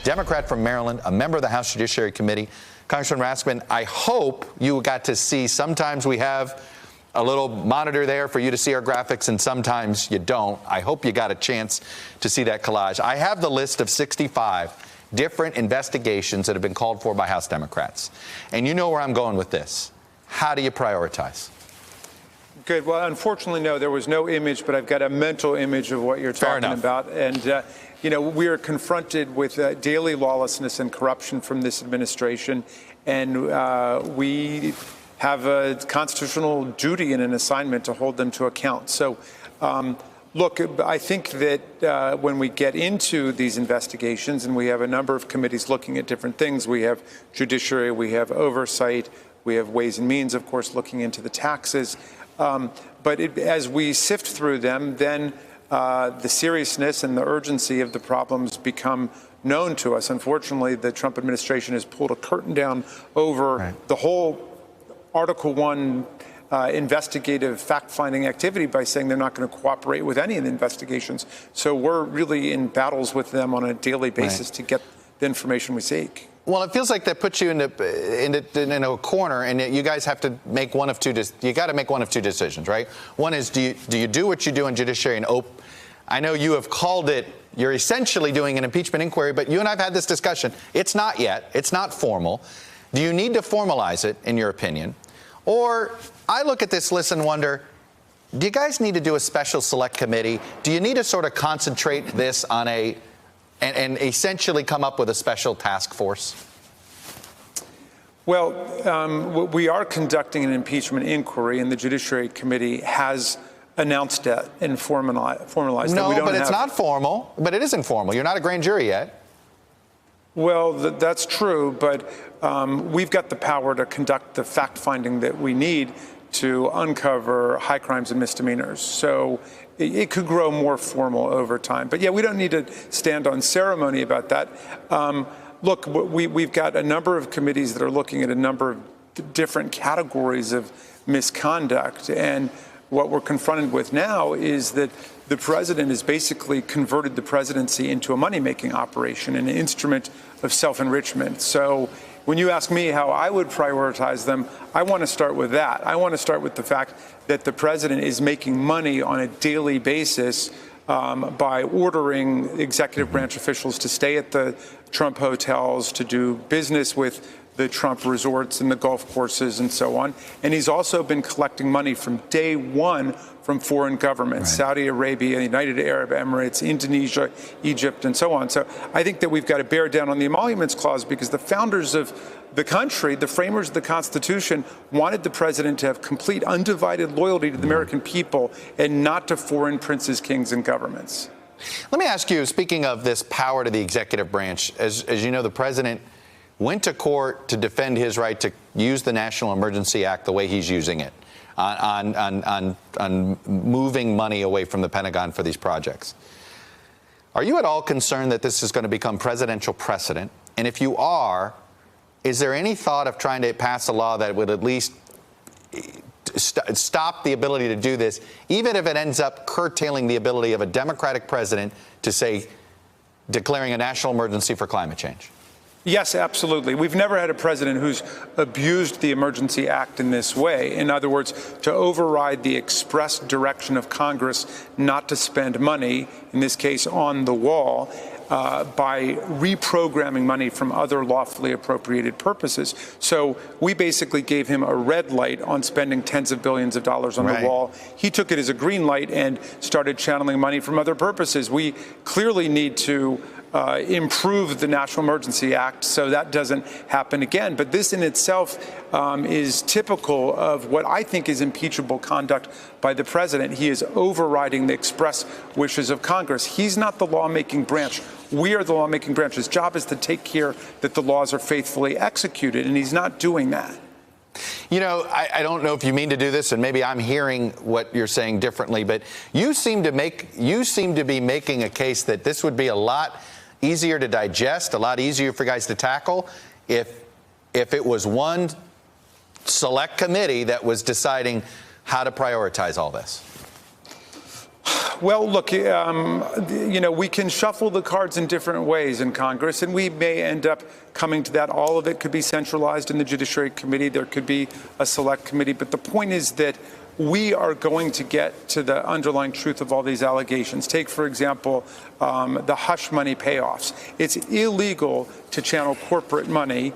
Democrat from Maryland, a member of the House Judiciary Committee. Congressman Raskin, I hope you got to see, sometimes we have a little monitor there for you to see our graphics, and sometimes you don't. I hope you got a chance to see that collage. I have the list of 65 different investigations that have been called for by House Democrats. And you know where I'm going with this. How do you prioritize? Good. Well, unfortunately, no, there was no image, but I've got a mental image of what you're talking about. And, we are confronted with daily lawlessness and corruption from this administration. And we have a constitutional duty and an assignment to hold them to account. So, look, I think that when we get into these investigations, and we have a number of committees looking at different things, we have judiciary, we have oversight, we have Ways and Means, of course, looking into the taxes. But as we sift through them, then the seriousness and the urgency of the problems become known to us. Unfortunately, the Trump administration has pulled a curtain down over the whole Article 1 investigative fact-finding activity by saying they're not going to cooperate with any of the investigations. So we're really in battles with them on a daily basis to get the information we seek. Well, it feels like that puts you in a corner, and you guys have to make one of two. You got to make one of two decisions, right? One is, do you do what you do in judiciary and I know you have called it. You're essentially doing an impeachment inquiry, but you and I've had this discussion. It's not yet. It's not formal. Do you need to formalize it, in your opinion? Or I look at this list and wonder, do you guys need to do a special select committee? Do you need to sort of concentrate this on and essentially come up with a special task force? Well, we are conducting an impeachment inquiry, and the Judiciary Committee has announced that and formalized No, that. but it's not formal. But it isn't formal. You're not a grand jury yet. Well, that's true, but we've got the power to conduct the fact-finding that we need to uncover high crimes and misdemeanors. So it could grow more formal over time. But yeah, we don't need to stand on ceremony about that. Look, we've got a number of committees that are looking at a number of different categories of misconduct. And what we're confronted with now is that the president has basically converted the presidency into a money-making operation, an instrument of self-enrichment. So when you ask me how I would prioritize them, I want to start with that. I want to start with the fact that the president is making money on a daily basis by ordering executive branch officials to stay at the Trump hotels, to do business with the Trump resorts and the golf courses and so on. And he's also been collecting money from day one from foreign governments, Saudi Arabia, United Arab Emirates, Indonesia, Egypt, and so on. So I think that we've got to bear down on the emoluments clause, because the founders of the country, the framers of the Constitution, wanted the president to have complete undivided loyalty to the American people and not to foreign princes, kings, and governments. Let me ask you, speaking of this power to the executive branch, as you know, the president went to court to defend his right to use the National Emergency Act the way he's using it on moving money away from the Pentagon for these projects. Are you at all concerned that this is going to become presidential precedent? And if you are, is there any thought of trying to pass a law that would at least stop the ability to do this, even if it ends up curtailing the ability of a Democratic president to, say, declaring a national emergency for climate change? Yes, absolutely. We've never had a president who's abused the Emergency Act in this way. In other words, to override the express direction of Congress not to spend money, in this case on the wall, by reprogramming money from other lawfully appropriated purposes. So we basically gave him a red light on spending tens of billions of dollars on the wall. He took it as a green light and started channeling money from other purposes. We clearly need to improve the National Emergency Act so that doesn't happen again. But this in itself is typical of what I think is impeachable conduct by the president. He is overriding the express wishes of Congress. He's not the lawmaking branch. We are the lawmaking branch. His job is to take care that the laws are faithfully executed, and he's not doing that. You know, I don't know if you mean to do this, and maybe I'm hearing what you're saying differently, but you seem to be making a case that this would be a lot easier to digest, a lot easier for guys to tackle if it was one select committee that was deciding how to prioritize all this. Well, look, we can shuffle the cards in different ways in Congress, and we may end up coming to that. All of it could be centralized in the Judiciary Committee. There could be a select committee. But the point is that we are going to get to the underlying truth of all these allegations. Take, for example, the hush money payoffs. It's illegal to channel corporate money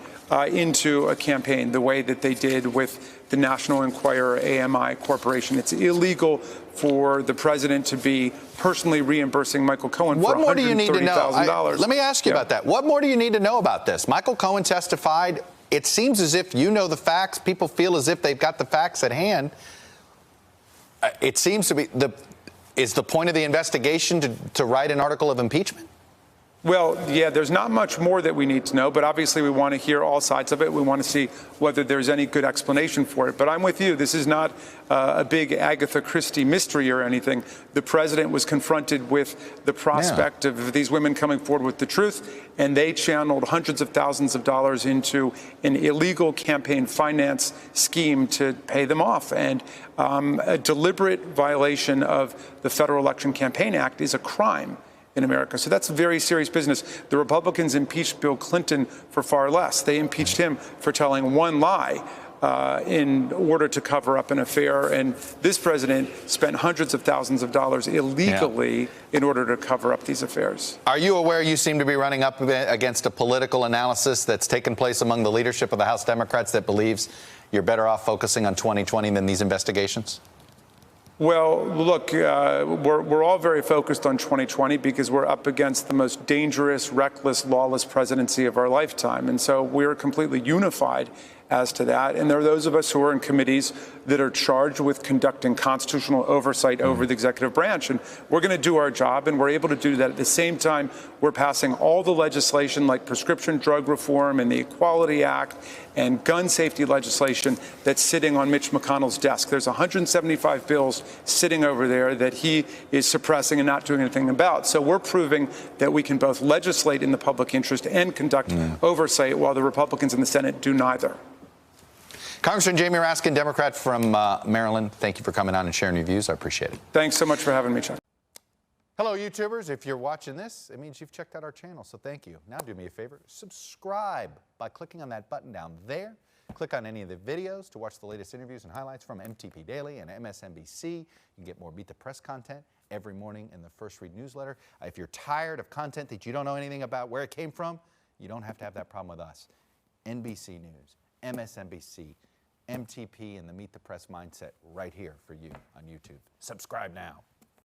into a campaign the way that they did with the National Enquirer AMI Corporation. It's illegal for the president to be personally reimbursing Michael Cohen for $130,000. What more do you need to know? Let me ask you about that. What more do you need to know about this? Michael Cohen testified. It seems as if you know the facts. People feel as if they've got the facts at hand. It seems to be is the point of the investigation to write an article of impeachment? Well, yeah, there's not much more that we need to know, but obviously we want to hear all sides of it. We want to see whether there's any good explanation for it. But I'm with you. This is not a big Agatha Christie mystery or anything. The president was confronted with the prospect of these women coming forward with the truth, and they channeled hundreds of thousands of dollars into an illegal campaign finance scheme to pay them off. And a deliberate violation of the Federal Election Campaign Act is a crime in America. So that's very serious business. The Republicans impeached Bill Clinton for far less. They impeached him for telling one lie in order to cover up an affair. And this president spent hundreds of thousands of dollars illegally in order to cover up these affairs. Are you aware you seem to be running up against a political analysis that's taken place among the leadership of the House Democrats that believes you're better off focusing on 2020 than these investigations? Well, look, we're all very focused on 2020 because we're up against the most dangerous, reckless, lawless presidency of our lifetime. And so we're completely unified as to that. And there are those of us who are in committees that are charged with conducting constitutional oversight over the executive branch. And we're going to do our job, and we're able to do that. At the same time, we're passing all the legislation like prescription drug reform and the Equality Act and gun safety legislation that's sitting on Mitch McConnell's desk. There's 175 bills sitting over there that he is suppressing and not doing anything about. So we're proving that we can both legislate in the public interest and conduct oversight while the Republicans in the Senate do neither. Congressman Jamie Raskin, Democrat from Maryland, thank you for coming on and sharing your views. I appreciate it. Thanks so much for having me, Chuck. Hello, YouTubers. If you're watching this, it means you've checked out our channel, so thank you. Now do me a favor, subscribe by clicking on that button down there. Click on any of the videos to watch the latest interviews and highlights from MTP Daily and MSNBC. You can get more Beat the Press content every morning in the First Read newsletter. If you're tired of content that you don't know anything about where it came from, you don't have to have that problem with us. NBC News, MSNBC, MTP, and the Meet the Press mindset right here for you on YouTube. Subscribe now.